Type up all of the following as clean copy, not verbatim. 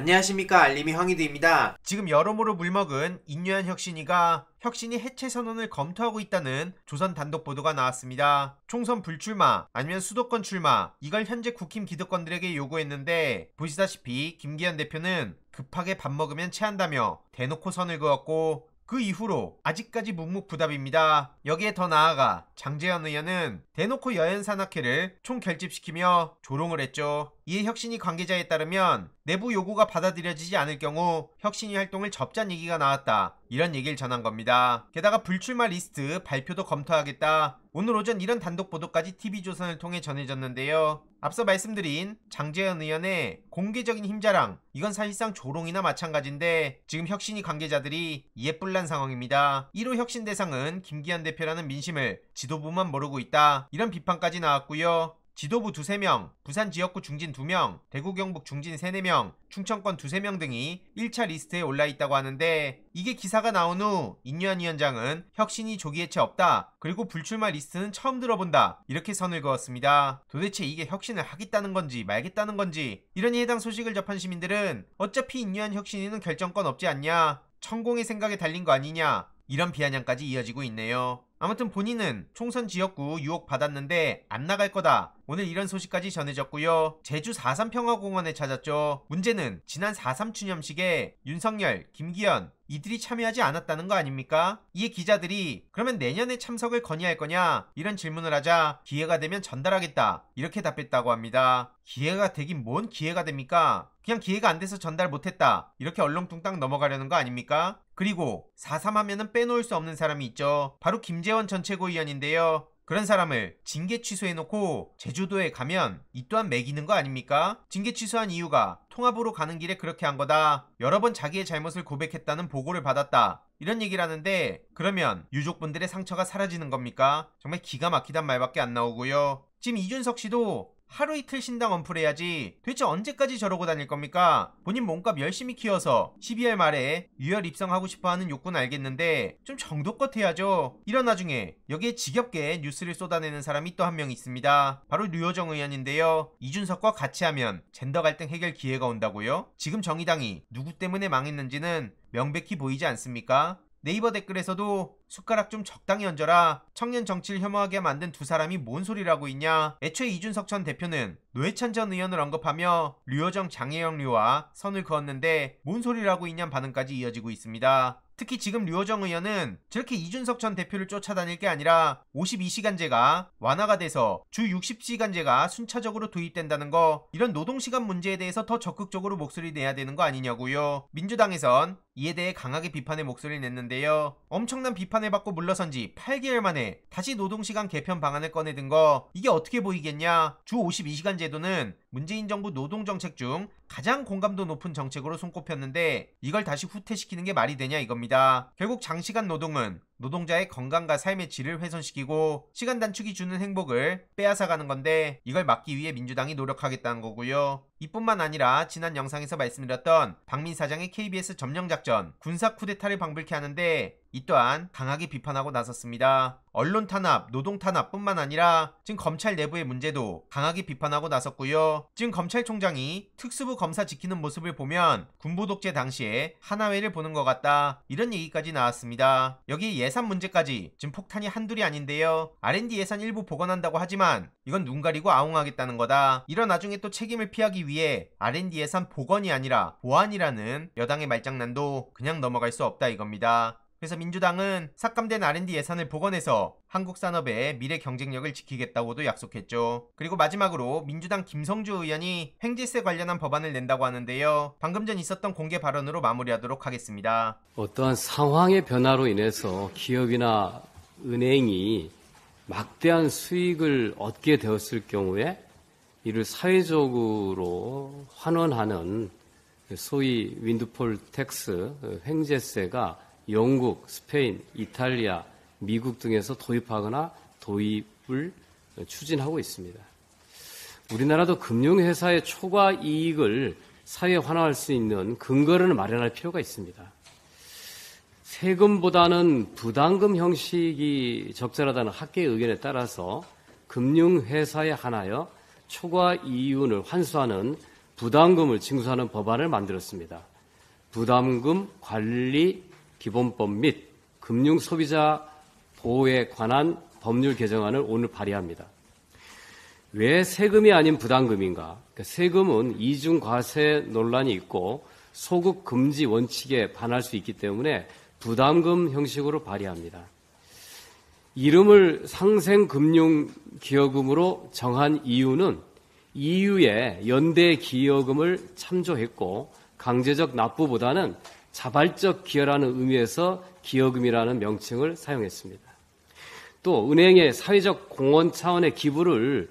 안녕하십니까, 알림이 황희두입니다. 지금 여러모로 물먹은 인류한 혁신이가 혁신이 해체 선언을 검토하고 있다는 조선 단독 보도가 나왔습니다. 총선 불출마 아니면 수도권 출마, 이걸 현재 국힘 기득권들에게 요구했는데 보시다시피 김기현 대표는 급하게 밥 먹으면 체한다며 대놓고 선을 그었고, 그 이후로 아직까지 묵묵부답입니다. 여기에 더 나아가 장제원 의원은 대놓고 여연산학회를 총결집시키며 조롱을 했죠. 이에 혁신이 관계자에 따르면 내부 요구가 받아들여지지 않을 경우 혁신이 활동을 접자는 얘기가 나왔다, 이런 얘기를 전한 겁니다. 게다가 불출마 리스트 발표도 검토하겠다, 오늘 오전 이런 단독 보도까지 TV조선을 통해 전해졌는데요. 앞서 말씀드린 장제원 의원의 공개적인 힘자랑, 이건 사실상 조롱이나 마찬가지인데 지금 혁신이 관계자들이 이에 뿔난 상황입니다. 1호 혁신 대상은 김기현 대표라는 민심을 지도부만 모르고 있다, 이런 비판까지 나왔고요. 지도부 2~3명, 부산 지역구 중진 2명, 대구 경북 중진 3~4명, 충청권 2~3명 등이 1차 리스트에 올라있다고 하는데, 이게 기사가 나온 후 인류한 위원장은 혁신이 조기 해체 없다, 그리고 불출마 리스트는 처음 들어본다, 이렇게 선을 그었습니다. 도대체 이게 혁신을 하겠다는 건지 말겠다는 건지, 이러니 해당 소식을 접한 시민들은 어차피 인류한 혁신에는 결정권 없지 않냐, 천공의 생각에 달린 거 아니냐, 이런 비아냥까지 이어지고 있네요. 아무튼 본인은 총선 지역구 유혹 받았는데 안 나갈 거다, 오늘 이런 소식까지 전해졌고요. 제주 4.3 평화공원에 찾았죠. 문제는 지난 4.3 추념식에 윤석열, 김기현 이들이 참여하지 않았다는 거 아닙니까? 이에 기자들이 그러면 내년에 참석을 건의할 거냐, 이런 질문을 하자 기회가 되면 전달하겠다, 이렇게 답했다고 합니다. 기회가 되긴 뭔 기회가 됩니까? 그냥 기회가 안 돼서 전달 못했다, 이렇게 얼렁뚱땅 넘어가려는 거 아닙니까? 그리고 4.3 하면은 빼놓을 수 없는 사람이 있죠. 바로 김재원 전 최고위원인데요. 그런 사람을 징계 취소해놓고 제주도에 가면 이 또한 매기는 거 아닙니까? 징계 취소한 이유가 통합으로 가는 길에 그렇게 한 거다, 여러 번 자기의 잘못을 고백했다는 보고를 받았다, 이런 얘기를 하는데 그러면 유족분들의 상처가 사라지는 겁니까? 정말 기가 막히단 말밖에 안 나오고요. 지금 이준석 씨도 하루 이틀 신당 언플해야지 도대체 언제까지 저러고 다닐 겁니까? 본인 몸값 열심히 키워서 12월 말에 유혈 입성하고 싶어하는 욕구는 알겠는데 좀 정도껏 해야죠. 이런 와중에 여기에 지겹게 뉴스를 쏟아내는 사람이 또 한 명 있습니다. 바로 류호정 의원인데요. 이준석과 같이 하면 젠더 갈등 해결 기회가 온다고요? 지금 정의당이 누구 때문에 망했는지는 명백히 보이지 않습니까? 네이버 댓글에서도 숟가락 좀 적당히 얹어라, 청년 정치를 혐오하게 만든 두 사람이 뭔 소리라고 있냐, 애초에 이준석 전 대표는 노회찬 전 의원을 언급하며 류호정 장혜영 류와 선을 그었는데 뭔 소리라고 있냐는 반응까지 이어지고 있습니다. 특히 지금 류호정 의원은 저렇게 이준석 전 대표를 쫓아다닐 게 아니라 52시간제가 완화가 돼서 주 60시간제가 순차적으로 도입된다는 거, 이런 노동시간 문제에 대해서 더 적극적으로 목소리 내야 되는 거 아니냐고요. 민주당에선 이에 대해 강하게 비판의 목소리를 냈는데요. 엄청난 비판을 받고 물러선 지 8개월 만에 다시 노동시간 개편 방안을 꺼내든 거, 이게 어떻게 보이겠냐. 주 52시간 제도는 문재인 정부 노동정책 중 가장 공감도 높은 정책으로 손꼽혔는데 이걸 다시 후퇴시키는 게 말이 되냐 이겁니다. 결국 장시간 노동은 노동자의 건강과 삶의 질을 훼손시키고 시간 단축이 주는 행복을 빼앗아가는 건데, 이걸 막기 위해 민주당이 노력하겠다는 거고요. 이뿐만 아니라 지난 영상에서 말씀드렸던 박민 사장의 KBS 점령작전, 군사 쿠데타를 방불케 하는데 이 또한 강하게 비판하고 나섰습니다. 언론 탄압, 노동 탄압뿐만 아니라 지금 검찰 내부의 문제도 강하게 비판하고 나섰고요. 지금 검찰총장이 특수부 검사 지키는 모습을 보면 군부 독재 당시에 하나회를 보는 것 같다, 이런 얘기까지 나왔습니다. 여기 예산 문제까지 지금 폭탄이 한둘이 아닌데요. R&D 예산 일부 복원한다고 하지만 이건 눈 가리고 아웅하겠다는 거다, 이런 와중에 또 책임을 피하기 위해 R&D 예산 복원이 아니라 보완이라는 여당의 말장난도 그냥 넘어갈 수 없다 이겁니다. 그래서 민주당은 삭감된 R&D 예산을 복원해서 한국 산업의 미래 경쟁력을 지키겠다고도 약속했죠. 그리고 마지막으로 민주당 김성주 의원이 횡재세 관련한 법안을 낸다고 하는데요. 방금 전 있었던 공개 발언으로 마무리하도록 하겠습니다. 어떠한 상황의 변화로 인해서 기업이나 은행이 막대한 수익을 얻게 되었을 경우에 이를 사회적으로 환원하는 소위 윈드폴 텍스, 횡재세가 영국, 스페인, 이탈리아, 미국 등에서 도입하거나 도입을 추진하고 있습니다. 우리나라도 금융회사의 초과 이익을 사회에 환원할 수 있는 근거를 마련할 필요가 있습니다. 세금보다는 부담금 형식이 적절하다는 학계의 의견에 따라서 금융회사에 한하여 초과 이윤을 환수하는 부담금을 징수하는 법안을 만들었습니다. 부담금 관리 기본법 및 금융 소비자 보호에 관한 법률 개정안을 오늘 발의합니다. 왜 세금이 아닌 부담금인가? 세금은 이중과세 논란이 있고 소급 금지 원칙에 반할 수 있기 때문에 부담금 형식으로 발의합니다. 이름을 상생금융기여금으로 정한 이유는 EU의 연대기여금을 참조했고 강제적 납부보다는 자발적 기여라는 의미에서 기여금이라는 명칭을 사용했습니다. 또 은행의 사회적 공헌 차원의 기부를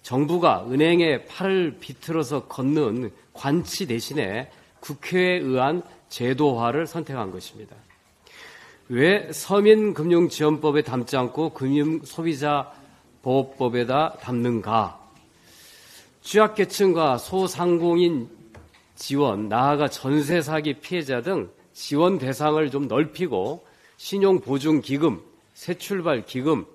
정부가 은행에 팔을 비틀어서 걷는 관치 대신에 국회에 의한 제도화를 선택한 것입니다. 왜 서민금융지원법에 담지 않고 금융소비자보호법에다 담는가? 취약계층과 소상공인 지원, 나아가 전세 사기 피해자 등 지원 대상을 좀 넓히고 신용보증기금, 새출발기금,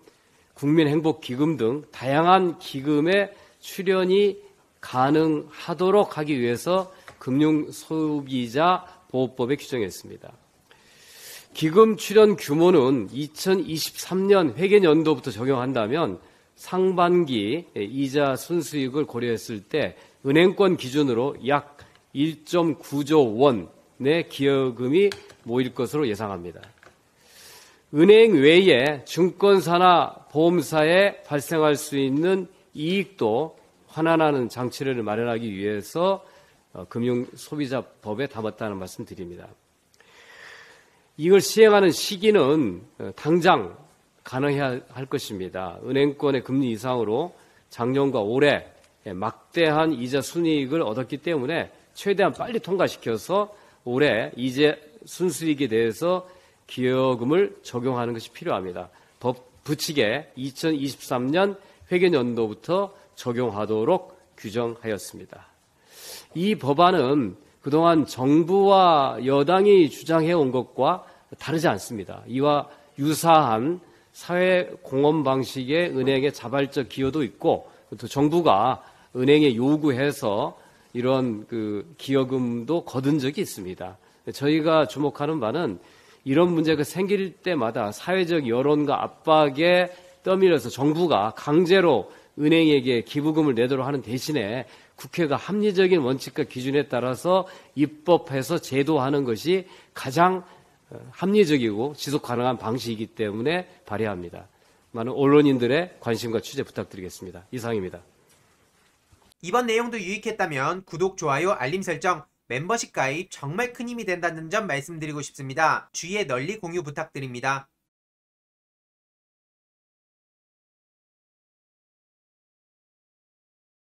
국민행복기금 등 다양한 기금에 출연이 가능하도록 하기 위해서 금융소비자보호법에 규정했습니다. 기금 출연 규모는 2023년 회계연도부터 적용한다면 상반기 이자 순수익을 고려했을 때 은행권 기준으로 약 1.9조 원의 기여금이 모일 것으로 예상합니다. 은행 외에 증권사나 보험사에 발생할 수 있는 이익도 환원하는 장치를 마련하기 위해서 금융소비자법에 담았다는 말씀 드립니다. 이걸 시행하는 시기는 당장 가능해야 할 것입니다. 은행권의 금리 이상으로 작년과 올해 막대한 이자 순이익을 얻었기 때문에 최대한 빨리 통과시켜서 올해 이자 순수익에 대해서 기여금을 적용하는 것이 필요합니다. 법 부칙에 2023년 회계연도부터 적용하도록 규정하였습니다. 이 법안은 그동안 정부와 여당이 주장해온 것과 다르지 않습니다. 이와 유사한 사회공헌 방식의 은행의 자발적 기여도 있고 또 정부가 은행에 요구해서 이런 기여금도 거둔 적이 있습니다. 저희가 주목하는 바는 이런 문제가 생길 때마다 사회적 여론과 압박에 떠밀려서 정부가 강제로 은행에게 기부금을 내도록 하는 대신에 국회가 합리적인 원칙과 기준에 따라서 입법해서 제도하는 것이 가장 합리적이고 지속 가능한 방식이기 때문에 발의합니다. 많은 언론인들의 관심과 취재 부탁드리겠습니다. 이상입니다. 이번 내용도 유익했다면 구독, 좋아요, 알림 설정, 멤버십 가입 정말 큰 힘이 된다는 점 말씀드리고 싶습니다. 주위에 널리 공유 부탁드립니다.